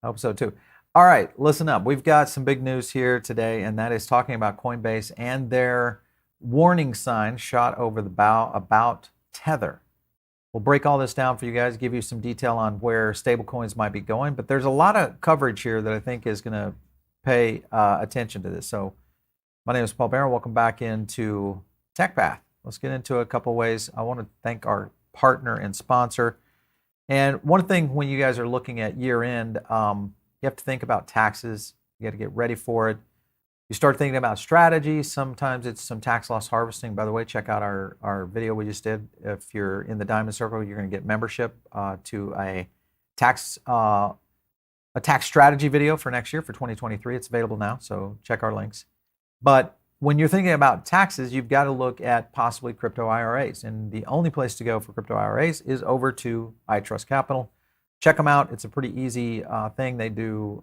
Hope so too. All right, listen up. We've got some big news here today, and that is talking about Coinbase and their warning sign shot over the bow about Tether. We'll break all this down for you guys, give you some detail on where stablecoins might be going, but there's a lot of coverage here that I think is going to pay attention to this. So my name is Paul Barron. Welcome back into TechPath. Let's get into a couple ways. I want to thank our partner and sponsor. And one thing when you guys are looking at year end, you have to think about taxes. You got to get ready for it. You start thinking about strategy. Sometimes it's some tax loss harvesting. By the way, check out our video we just did. If you're in the Diamond Circle, you're going to get membership to a tax strategy video for next year, for 2023. It's available now, so check our links. But when you're thinking about taxes, you've got to look at possibly crypto IRAs. And the only place to go for crypto IRAs is over to iTrust Capital. Check them out. It's a pretty easy thing. They do,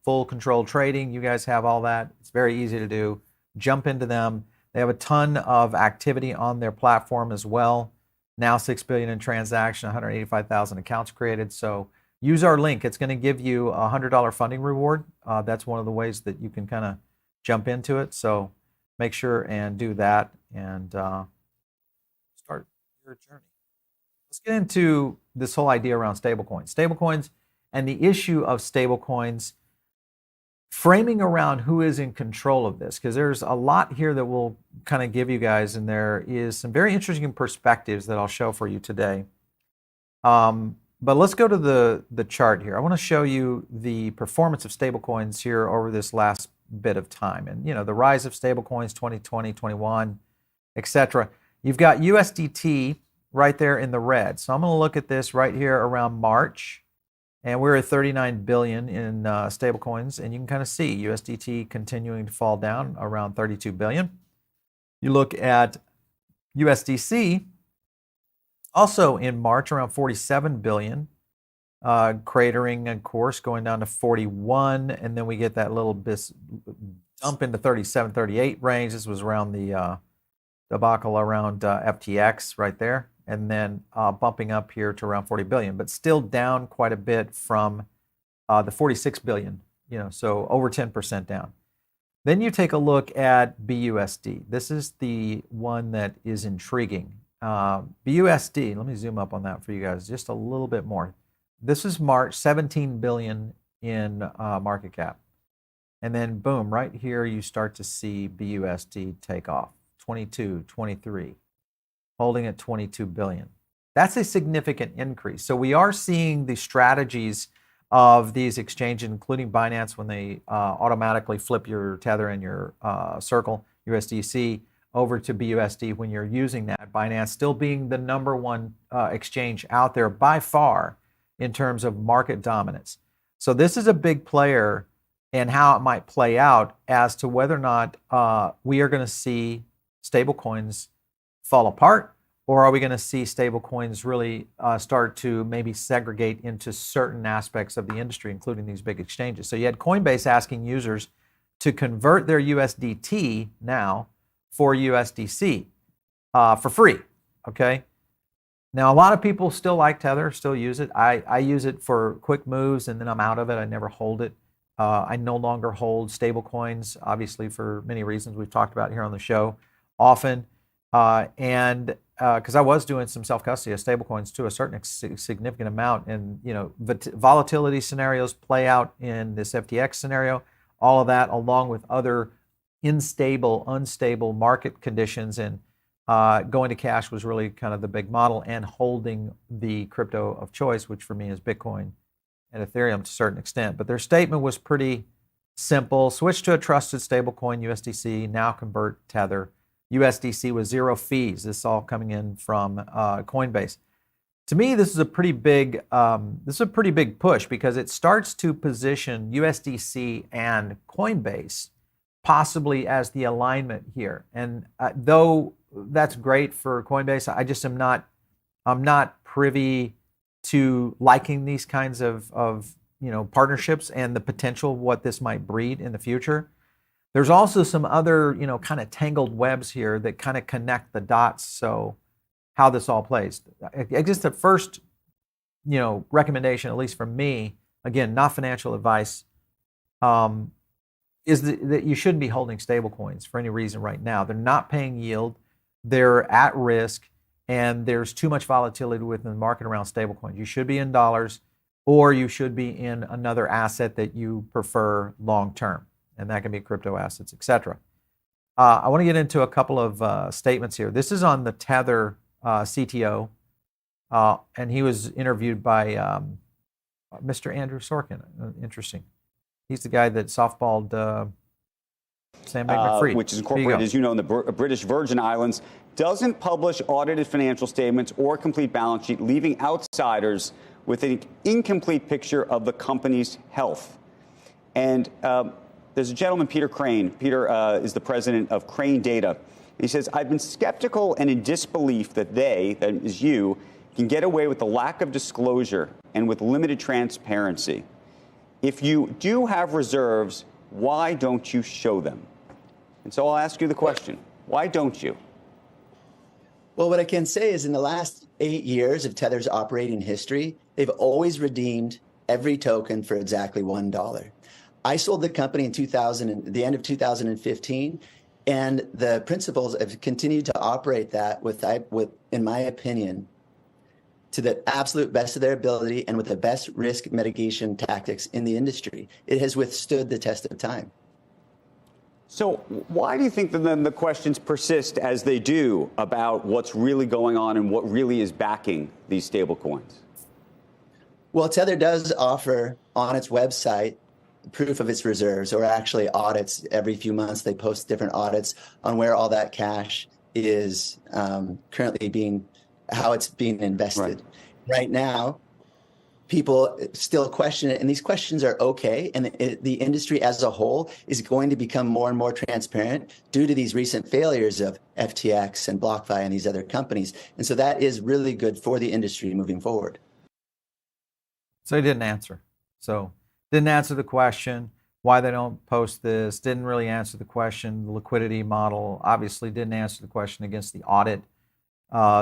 full control trading. You guys have all that. It's very easy to do. Jump into them. They have a ton of activity on their platform as well. Now 6 billion in transaction, 185,000 accounts created. So use our link. It's going to give you a $100 funding reward. That's one of the ways that you can kind of jump into it. So make sure and do that and start your journey. Let's get into this whole idea around stablecoins. Stablecoins and the issue of stablecoins, framing around who is in control of this, because there's a lot here that we'll kind of give you guys, and there is some very interesting perspectives that I'll show for you today. But let's go to the chart here. I want to show you the performance of stablecoins here over this last bit of time, and the rise of stablecoins 2020, 21, etc. You've got USDT right there in the red. So I'm going to look at this right here around March, and we're at 39 billion in stablecoins, and you can kind of see USDT continuing to fall down around 32 billion. You look at USDC, also in March around 47 billion, cratering, of course, going down to 41, and then we get that little bit dump into 37, 38 range. This was around the debacle around FTX right there, and then bumping up here to around 40 billion, but still down quite a bit from the 46 billion, so over 10% down. Then you take a look at BUSD. This is the one that is intriguing. BUSD, let me zoom up on that for you guys just a little bit more. This is March, 17 billion in market cap. And then boom, right here you start to see BUSD take off. 22, 23, holding at 22 billion. That's a significant increase. So we are seeing the strategies of these exchanges, including Binance, when they automatically flip your Tether and your Circle, USDC, over to BUSD when you're using that. Binance still being the number one exchange out there by far in terms of market dominance. So this is a big player, and how it might play out as to whether or not we are going to see stablecoins fall apart, or are we going to see stablecoins really start to maybe segregate into certain aspects of the industry, including these big exchanges? So you had Coinbase asking users to convert their USDT now for USDC for free, okay? Now, a lot of people still like Tether, still use it. I use it for quick moves, and then I'm out of it. I never hold it. I no longer hold stablecoins, obviously for many reasons we've talked about here on the show often, and because I was doing some self-custody of stablecoins to a certain significant amount, and volatility scenarios play out in this FTX scenario, all of that along with other unstable market conditions, and going to cash was really kind of the big model, and holding the crypto of choice, which for me is Bitcoin and Ethereum to a certain extent. But their statement was pretty simple: switch to a trusted stablecoin, USDC, now convert Tether. USDC with zero fees. This is all coming in from Coinbase. To me, this is a pretty big push, because it starts to position USDC and Coinbase possibly as the alignment here. And though that's great for Coinbase, I just I'm not privy to liking these kinds of partnerships and the potential of what this might breed in the future. There's also some other kind of tangled webs here that kind of connect the dots. So how this all plays, I guess the first recommendation, at least from me, again, not financial advice, is that you shouldn't be holding stablecoins for any reason right now. They're not paying yield, they're at risk, and there's too much volatility within the market around stablecoins. You should be in dollars, or you should be in another asset that you prefer long term, and that can be crypto assets, etc. I want to get into a couple of statements here. This is on the Tether CTO, and he was interviewed by Mr. Andrew Sorkin. Interesting. He's the guy that softballed Sam Bankman-Fried. Which is incorporated, as you know, in the British Virgin Islands, doesn't publish audited financial statements or complete balance sheet, leaving outsiders with an incomplete picture of the company's health. And there's a gentleman, Peter Crane. Peter is the president of Crane Data. He says, I've been skeptical and in disbelief that they, that is you, can get away with the lack of disclosure and with limited transparency. If you do have reserves, why don't you show them? And so I'll ask you the question, why don't you? Well, what I can say is in the last 8 years of Tether's operating history, they've always redeemed every token for exactly $1. I sold the company in the end of 2015, and the principals have continued to operate that with, in my opinion, to the absolute best of their ability and with the best risk mitigation tactics in the industry. It has withstood the test of time. So why do you think that then the questions persist as they do about what's really going on and what really is backing these stablecoins? Well, Tether does offer on its website proof of its reserves, or actually audits. Every few months they post different audits on where all that cash is currently how it's being invested. Right now, people still question it, and these questions are okay. And the industry as a whole is going to become more and more transparent due to these recent failures of FTX and BlockFi and these other companies. And so that is really good for the industry moving forward. So he didn't answer. So didn't answer the question why they don't post this, didn't really answer the question, the liquidity model, obviously didn't answer the question against the audit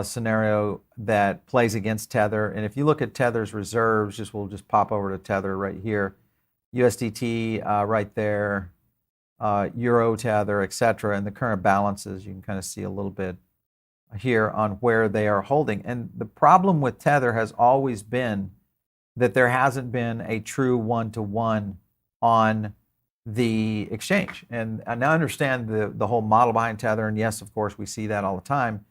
scenario that plays against Tether. And if you look at Tether's reserves, we'll just pop over to Tether right here, USDT right there, Euro Tether, etc. And the current balances, you can kind of see a little bit here on where they are holding. And the problem with Tether has always been that there hasn't been a true one-to-one on the exchange. And I now understand the whole model behind Tether. And yes, of course, we see that all the time.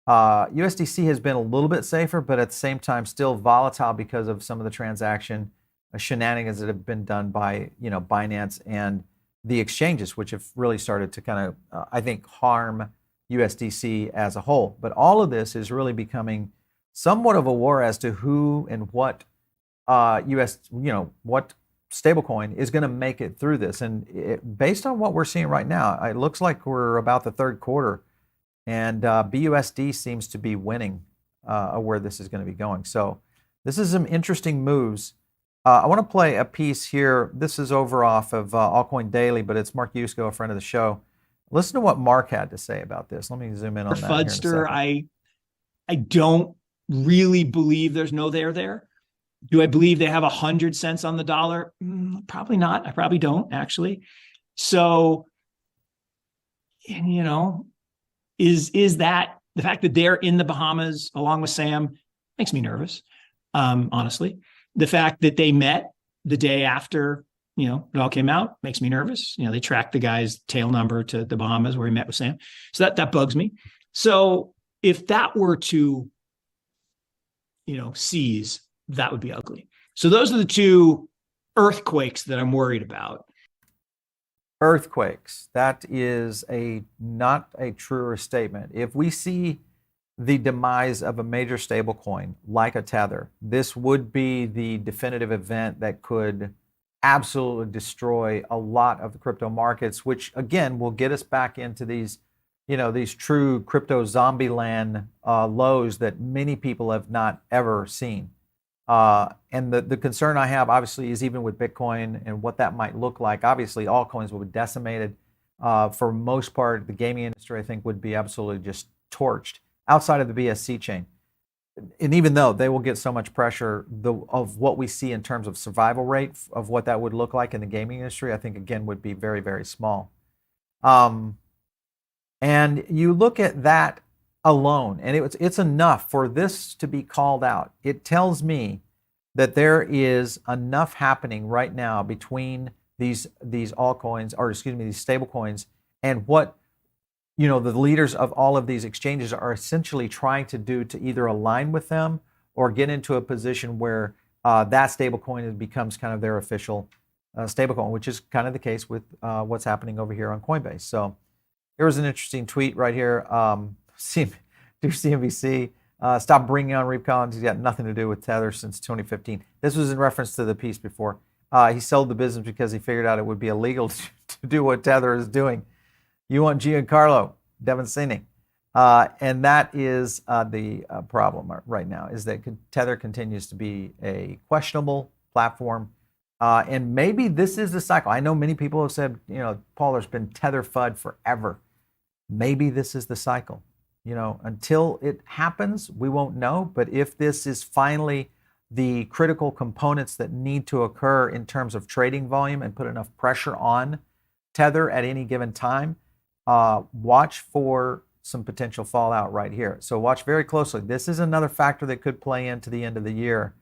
USDC has been a little bit safer, but at the same time still volatile because of some of the transaction shenanigans that have been done by Binance and the exchanges, which have really started to kind of I think harm USDC as a whole. But all of this is really becoming somewhat of a war as to who and what what stablecoin is going to make it through this. And based on what we're seeing right now, it looks like we're about the third quarter. And BUSD seems to be winning where this is going to be going. So this is some interesting moves. I want to play a piece here. This is over off of Altcoin Daily, but it's Mark Yusko, a friend of the show. Listen to what Mark had to say about this. Let me zoom in on that. Fudster, I don't really believe there's no there. Do I believe they have 100 cents on the dollar? Probably not. I probably don't, actually. So, is that the fact that they're in the Bahamas along with Sam makes me nervous, honestly. The fact that they met the day after, it all came out makes me nervous. They tracked the guy's tail number to the Bahamas where he met with Sam. So that bugs me. So if that were to, seize, that would be ugly. So those are the two earthquakes that I'm worried about. Earthquakes. That is not a truer statement. If we see the demise of a major stablecoin like a Tether, this would be the definitive event that could absolutely destroy a lot of the crypto markets, which again will get us back into these, these true crypto zombie land lows that many people have not ever seen. And the concern I have, obviously, is even with Bitcoin and what that might look like. Obviously, altcoins will be decimated. For most part, the gaming industry, I think, would be absolutely just torched outside of the BSC chain. and even though they will get so much pressure, of what we see in terms of survival rate of what that would look like in the gaming industry, I think again would be very, very small. And you look at that alone, and it's enough for this to be called out. It tells me that there is enough happening right now between these altcoins, or excuse me, these stable coins, and what the leaders of all of these exchanges are essentially trying to do to either align with them or get into a position where that stablecoin becomes kind of their official stablecoin, which is kind of the case with what's happening over here on Coinbase. So here was an interesting tweet right here. CNBC, stop bringing on Reef Collins. He's got nothing to do with Tether since 2015. This was in reference to the piece before. He sold the business because he figured out it would be illegal to do what Tether is doing. You want Giancarlo Devancini. And that is the problem right now, is that Tether continues to be a questionable platform. And maybe this is the cycle. I know many people have said, Paul, there's been Tether FUD forever. Maybe this is the cycle. Until it happens, we won't know. But if this is finally the critical components that need to occur in terms of trading volume and put enough pressure on Tether at any given time, watch for some potential fallout right here. So watch very closely. This is another factor that could play into the end of the year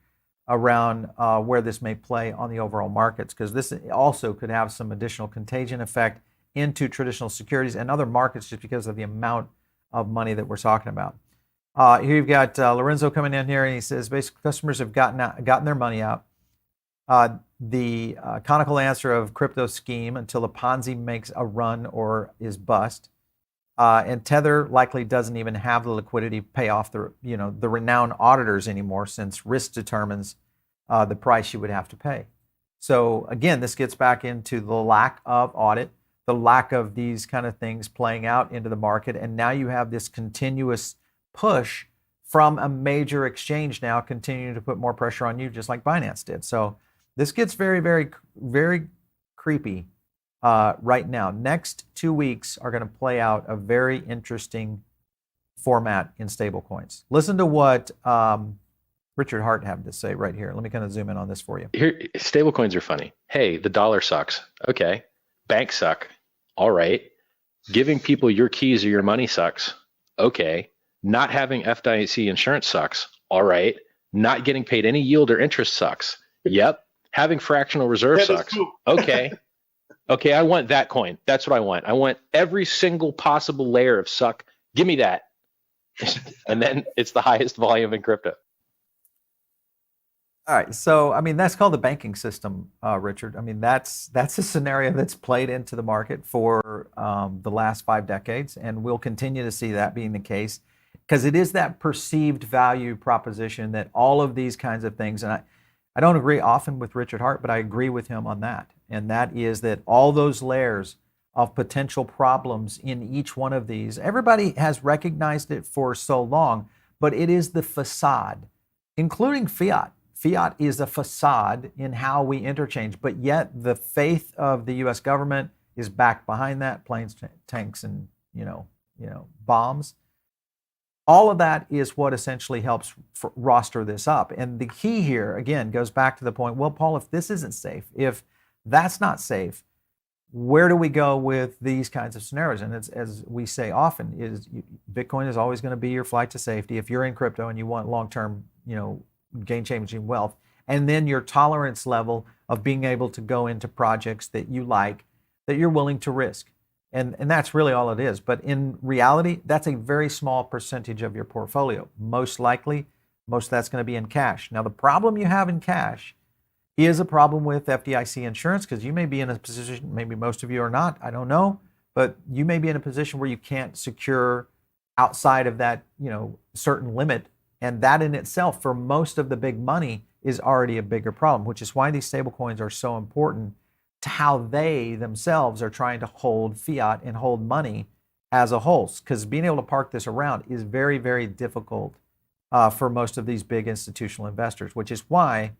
around where this may play on the overall markets, because this also could have some additional contagion effect into traditional securities and other markets just because of the amount of money that we're talking about. Here you've got Lorenzo coming in here, and he says basically customers have gotten their money out. The conical answer of crypto scheme until the Ponzi makes a run or is bust. And Tether likely doesn't even have the liquidity to pay off the renowned auditors anymore, since risk determines the price you would have to pay. So again, this gets back into the lack of audit, the lack of these kind of things playing out into the market. And now you have this continuous push from a major exchange now continuing to put more pressure on you, just like Binance did. So this gets very, very, very creepy right now. Next 2 weeks are going to play out a very interesting format in stablecoins. Listen to what Richard Hart had to say right here. Let me kind of zoom in on this for you. Here, stablecoins are funny. Hey, the dollar sucks. Okay. Banks suck. All right. Giving people your keys or your money sucks. Okay. Not having FDIC insurance sucks. All right. Not getting paid any yield or interest sucks. Yep. Having fractional reserve sucks. Okay. Okay, I want that coin. That's what I want. I want every single possible layer of suck. Give me that. And then it's the highest volume in crypto. All right. So, I mean, that's called the banking system, Richard. I mean, that's a scenario that's played into the market for the last 5 decades, and we'll continue to see that being the case, because it is that perceived value proposition that all of these kinds of things, and I don't agree often with Richard Hart, but I agree with him on that. And that is that all those layers of potential problems in each one of these, everybody has recognized it for so long, but it is the facade, including fiat. Fiat is a facade in how we interchange, but yet the faith of the U.S. government is back behind that, planes, tanks, and bombs. All of that is what essentially helps roster this up. And the key here, again, goes back to the point, well, Paul, if this isn't safe, if that's not safe, where do we go with these kinds of scenarios? And it's, as we say often, is Bitcoin is always going to be your flight to safety if you're in crypto and you want long-term, game-changing wealth. And then your tolerance level of being able to go into projects that you like, that you're willing to risk. And that's really all it is. But in reality, that's a very small percentage of your portfolio. Most likely, most of that's going to be in cash. Now, the problem you have in cash is a problem with FDIC insurance, because you may be in a position, maybe most of you are not, I don't know, but you may be in a position where you can't secure outside of that, certain limit. And that in itself, for most of the big money, is already a bigger problem, which is why these stablecoins are so important to how they themselves are trying to hold fiat and hold money as a whole. Because being able to park this around is very, very difficult for most of these big institutional investors, which is why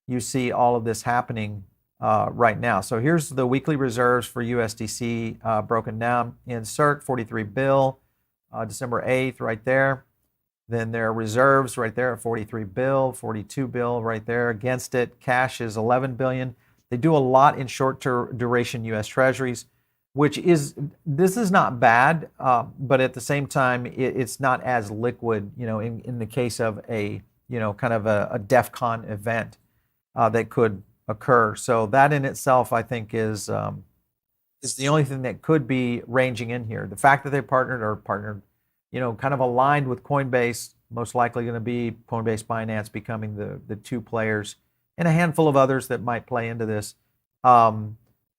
you see all of this happening right now. So here's the weekly reserves for USDC broken down. Insert 43 bill, December 8th, right there. Then their reserves right there at 43 bill, 42 bill right there against it. Cash is 11 billion. They do a lot in short duration U.S. Treasuries, this is not bad, but at the same time, it's not as liquid, in the case of a, kind of a DEFCON event that could occur. So that in itself, I think, is the only thing that could be ranging in here. The fact that they partnered, kind of aligned with Coinbase, most likely going to be Coinbase, Binance becoming the two players, and a handful of others that might play into this.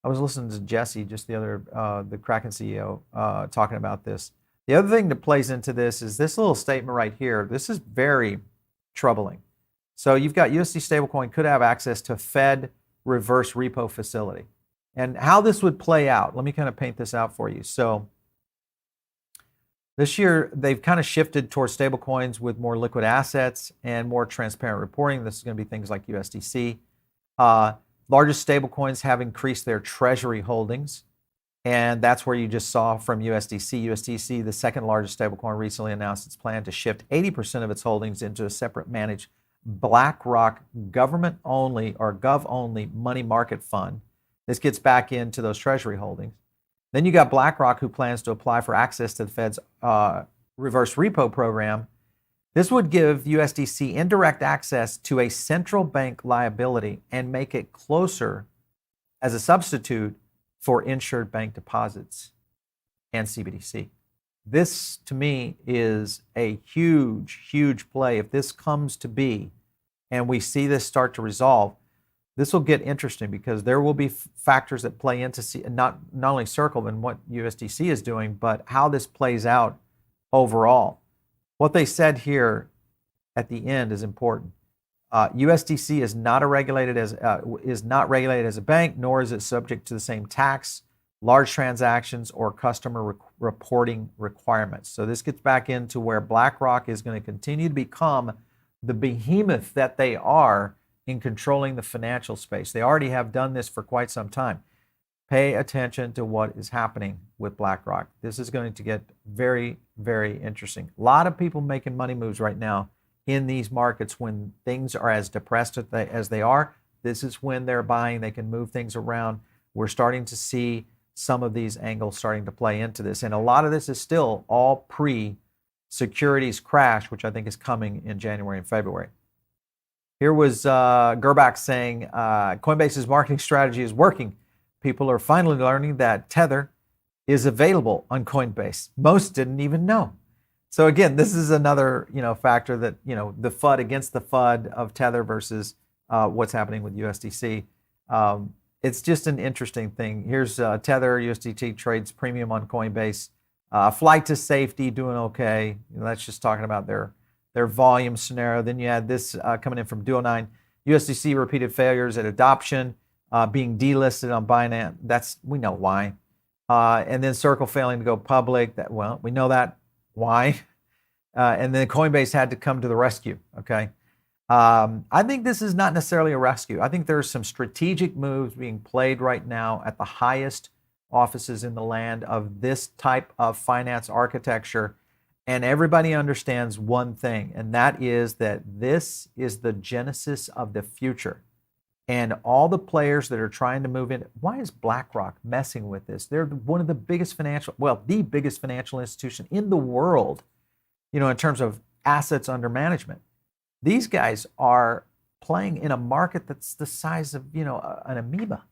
I was listening to Jesse just the Kraken CEO, talking about this. The other thing that plays into this is this little statement right here. This is very troubling. So you've got USD stablecoin could have access to Fed reverse repo facility. And how this would play out, let me kind of paint this out for you. So this year, they've kind of shifted towards stablecoins with more liquid assets and more transparent reporting. This is going to be things like USDC. Largest stablecoins have increased their treasury holdings, and that's where you just saw from USDC. USDC, the second largest stablecoin, recently announced its plan to shift 80% of its holdings into a separate managed BlackRock government-only or gov-only money market fund. This gets back into those treasury holdings. Then you got BlackRock, who plans to apply for access to the Fed's reverse repo program. This would give USDC indirect access to a central bank liability and make it closer as a substitute for insured bank deposits and CBDC. This, to me, is a huge, huge play. If this comes to be and we see this start to resolve, this will get interesting because there will be factors that play into not only Circle and what USDC is doing, but how this plays out overall. What they said here at the end is important. USDC is not regulated as a bank, nor is it subject to the same tax, large transactions, or customer reporting requirements. So this gets back into where BlackRock is going to continue to become the behemoth that they are in controlling the financial space. They already have done this for quite some time. Pay attention to what is happening with BlackRock. This is going to get very, very interesting. A lot of people making money moves right now in these markets when things are as depressed as they are. This is when they're buying. They can move things around. We're starting to see some of these angles starting to play into this. And a lot of this is still all pre-securities crash, which I think is coming in January and February. Here was Gerbach saying, Coinbase's marketing strategy is working. People are finally learning that Tether is available on Coinbase. Most didn't even know. So again, this is another factor that the FUD against the FUD of Tether versus what's happening with USDC. It's just an interesting thing. Here's Tether USDT trades premium on Coinbase. Flight to safety doing okay. That's just talking about their volume scenario. Then you had this coming in from Duo9. USDC repeated failures at adoption. Being delisted on Binance, we know why. And then Circle failing to go public, we know that why. And then Coinbase had to come to the rescue, okay? I think this is not necessarily a rescue. I think there's some strategic moves being played right now at the highest offices in the land of this type of finance architecture. And everybody understands one thing, and that is that this is the genesis of the future. And all the players that are trying to move in, why is BlackRock messing with this? They're one of the biggest the biggest financial institution in the world, in terms of assets under management. These guys are playing in a market that's the size of, an amoeba.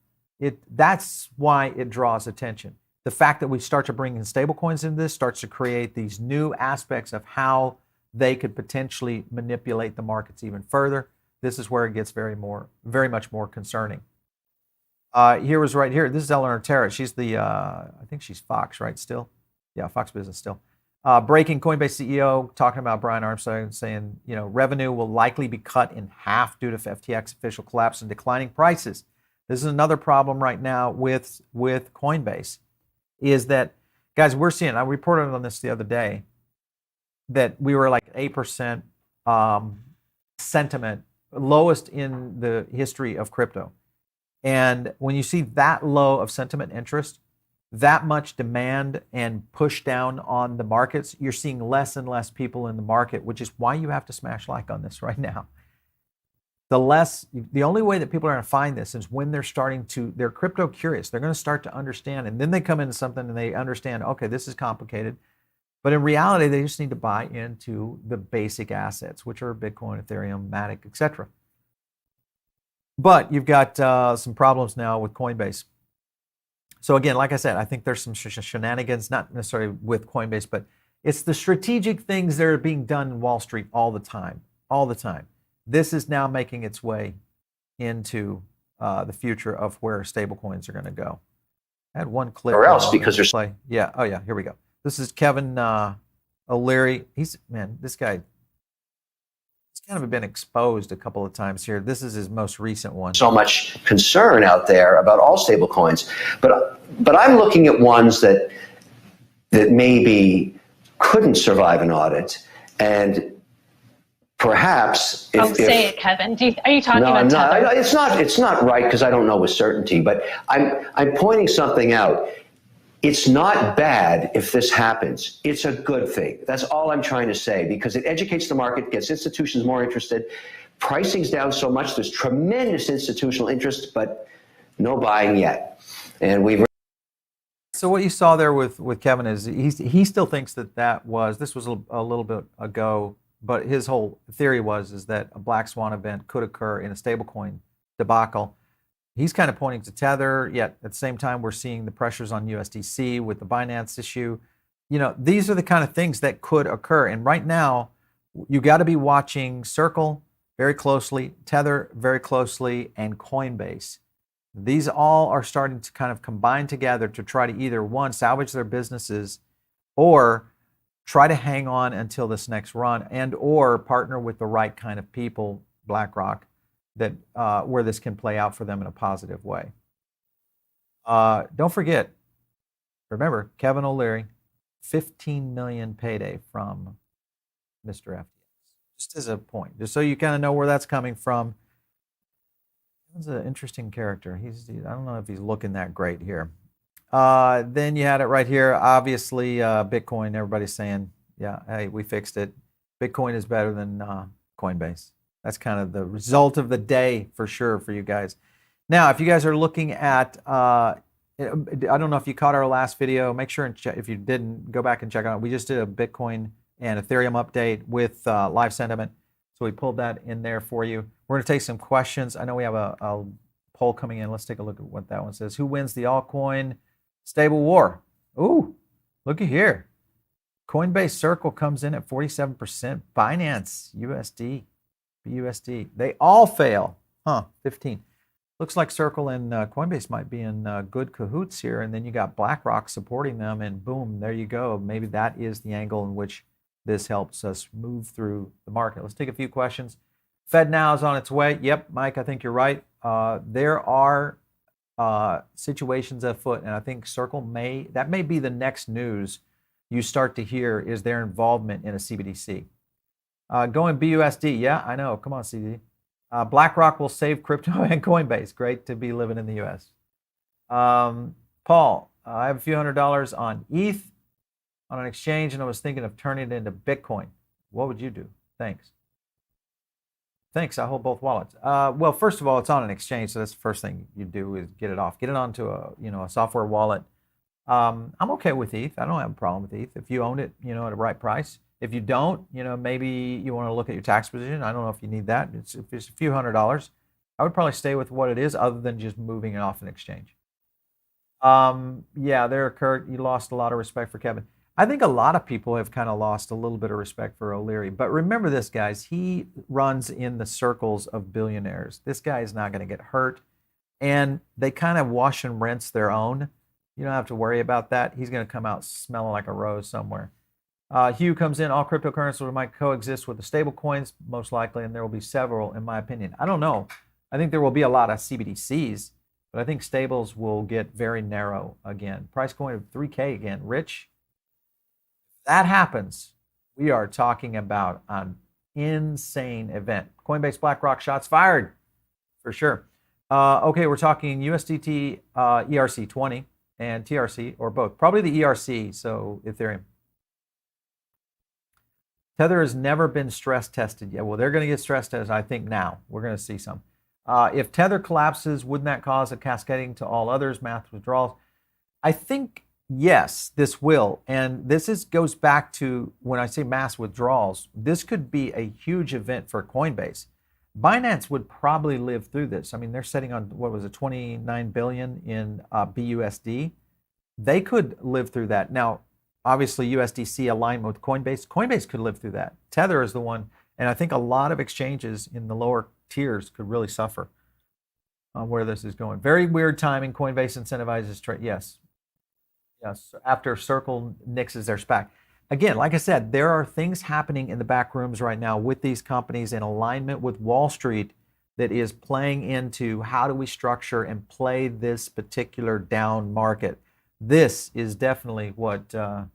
That's why it draws attention. The fact that we start to bring in stablecoins into this starts to create these new aspects of how they could potentially manipulate the markets even further. This is where it gets very much more concerning. Here was right here. This is Eleanor Terra. She's I think she's Fox, right? Still, yeah, Fox Business still. Breaking Coinbase CEO talking about Brian Armstrong saying, revenue will likely be cut in half due to FTX official collapse and declining prices. This is another problem right now with Coinbase. Is that, guys, we're seeing, I reported on this the other day, that we were like 8% sentiment, lowest in the history of crypto. And when you see that low of sentiment interest, that much demand and push down on the markets, you're seeing less and less people in the market, which is why you have to smash like on this right now. The only way that people are going to find this is when they're crypto curious. They're going to start to understand, and then they come into something and they understand, okay, this is complicated. But in reality, they just need to buy into the basic assets, which are Bitcoin, Ethereum, Matic, etc. But you've got some problems now with Coinbase. So again, like I said, I think there's some shenanigans, not necessarily with Coinbase, but it's the strategic things that are being done in Wall Street all the time. This is now making its way into the future of where stablecoins are going to go. I had one clip. Or else, because there's play. Yeah. Oh yeah. Here we go. This is Kevin O'Leary. This guy, he's kind of been exposed a couple of times here. This is his most recent one. so much concern out there about all stable coins, but I'm looking at ones that maybe couldn't survive an audit, and perhaps if say it, Kevin. Are you talking about no, Tether? it's not right, because I don't know with certainty, but I'm pointing something out. It's not bad if this happens. It's a good thing. That's all I'm trying to say, because it educates the market, gets institutions more interested. Pricing's down so much, there's tremendous institutional interest, but no buying yet. And So what you saw there with Kevin is he still thinks this was a little bit ago, but his whole theory is that a black swan event could occur in a stablecoin debacle. He's kind of pointing to Tether, yet at the same time, we're seeing the pressures on USDC with the Binance issue. These are the kind of things that could occur. And right now, you got to be watching Circle very closely, Tether very closely, and Coinbase. These all are starting to kind of combine together to try to either, one, salvage their businesses, or try to hang on until this next run, and or partner with the right kind of people, BlackRock, that where this can play out for them in a positive way. Don't forget, remember, Kevin O'Leary, 15 million payday from Mr. FTX. Just as a point, just so you kind of know where that's coming from. He's an interesting character. I don't know if he's looking that great here. Then you had it right here. Obviously, Bitcoin, everybody's saying, yeah, hey, we fixed it. Bitcoin is better than Coinbase. That's kind of the result of the day for sure for you guys. Now, if you guys are looking at, I don't know if you caught our last video, make sure and check, if you didn't, go back and check on it. We just did a Bitcoin and Ethereum update with live sentiment. So we pulled that in there for you. We're going to take some questions. I know we have a poll coming in. Let's take a look at what that one says. Who wins the altcoin stable war? Ooh, looky here. Coinbase Circle comes in at 47%. Binance, BUSD. They all fail. 15. Looks like Circle and Coinbase might be in good cahoots here. And then you got BlackRock supporting them, and boom, there you go. Maybe that is the angle in which this helps us move through the market. Let's take a few questions. Fed now is on its way. Yep, Mike, I think you're right. There are situations afoot, and I think Circle may be the next news you start to hear, is their involvement in a CBDC. Going BUSD, yeah, I know. Come on, CD. BlackRock will save crypto and Coinbase. Great to be living in the U.S. Paul, I have a few $100s on ETH on an exchange, and I was thinking of turning it into Bitcoin. What would you do? Thanks. I hold both wallets. Well, first of all, it's on an exchange, so that's the first thing you do is get it off. Get it onto a software wallet. I'm okay with ETH. I don't have a problem with ETH if you own it, at a right price. If you don't, maybe you want to look at your tax position. I don't know if you need that. If it's a few $100s, I would probably stay with what it is, other than just moving it off an exchange. Yeah, there, Kurt, you lost a lot of respect for Kevin. I think a lot of people have kind of lost a little bit of respect for O'Leary. But remember this, guys. He runs in the circles of billionaires. This guy is not going to get hurt. And they kind of wash and rinse their own. You don't have to worry about that. He's going to come out smelling like a rose somewhere. Hugh comes in. All cryptocurrencies might coexist with the stable coins, most likely, and there will be several, in my opinion. I don't know. I think there will be a lot of CBDCs, but I think stables will get very narrow again. Price going of 3K again. Rich, if that happens, we are talking about an insane event. Coinbase, BlackRock, shots fired, for sure. Okay, we're talking USDT ERC20. and TRC, or both. Probably the ERC, so Ethereum. Tether has never been stress tested yet. Well, they're going to get stress tested, I think, now. We're going to see some. If Tether collapses, wouldn't that cause a cascading to all others, mass withdrawals? I think, yes, this will. And this goes back to when I say mass withdrawals. This could be a huge event for Coinbase. Binance would probably live through this. I mean, they're sitting on, what was it, 29 billion in BUSD. They could live through that. Now, obviously, USDC alignment with Coinbase. Coinbase could live through that. Tether is the one. And I think a lot of exchanges in the lower tiers could really suffer on where this is going. Very weird timing. Coinbase incentivizes trade. Yes. Yes. After Circle nixes their SPAC. Again, like I said, there are things happening in the back rooms right now with these companies in alignment with Wall Street that is playing into how do we structure and play this particular down market. This is definitely what the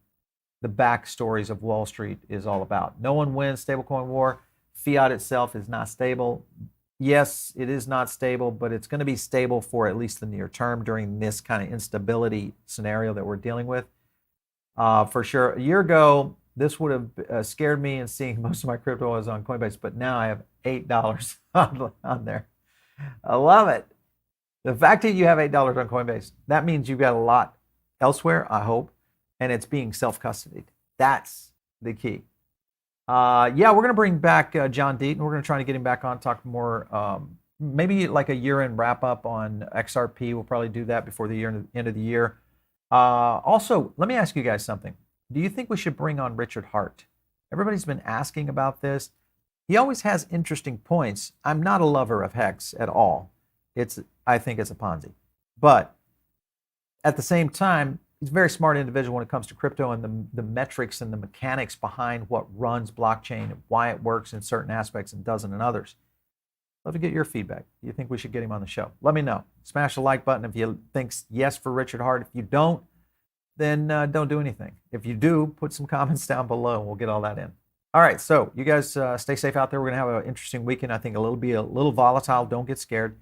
backstories of Wall Street is all about. No one wins stablecoin war. Fiat itself is not stable. Yes, it is not stable, but it's going to be stable for at least the near term during this kind of instability scenario that we're dealing with. For sure, a year ago, this would have scared me, and seeing most of my crypto was on Coinbase, but now I have $8 on there. I love it. The fact that you have $8 on Coinbase, that means you've got a lot elsewhere, I hope, and it's being self-custodied. That's the key. Yeah, we're going to bring back John Deaton. We're going to try to get him back on, talk more, maybe like a year-end wrap-up on XRP. We'll probably do that before the end of the year. Also, let me ask you guys something. Do you think we should bring on Richard Hart? Everybody's been asking about this. He always has interesting points. I'm not a lover of Hex at all. I think it's a Ponzi. But at the same time, he's a very smart individual when it comes to crypto and the metrics and the mechanics behind what runs blockchain and why it works in certain aspects and doesn't in others. Love to get your feedback. Do you think we should get him on the show? Let me know. Smash the like button if you think yes for Richard Hart. If you don't, then don't do anything. If you do, put some comments down below and we'll get all that in. All right, so you guys stay safe out there. We're going to have an interesting weekend. I think it'll be a little volatile. Don't get scared.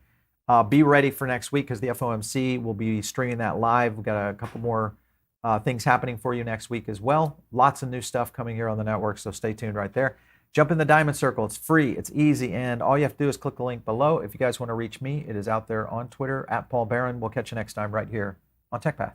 Be ready for next week because the FOMC will be streaming that live. We've got a couple more things happening for you next week as well. Lots of new stuff coming here on the network, so stay tuned right there. Jump in the Diamond Circle. It's free, it's easy, and all you have to do is click the link below. If you guys want to reach me, it is out there on Twitter, @Paul Barron. We'll catch you next time right here on TechPath.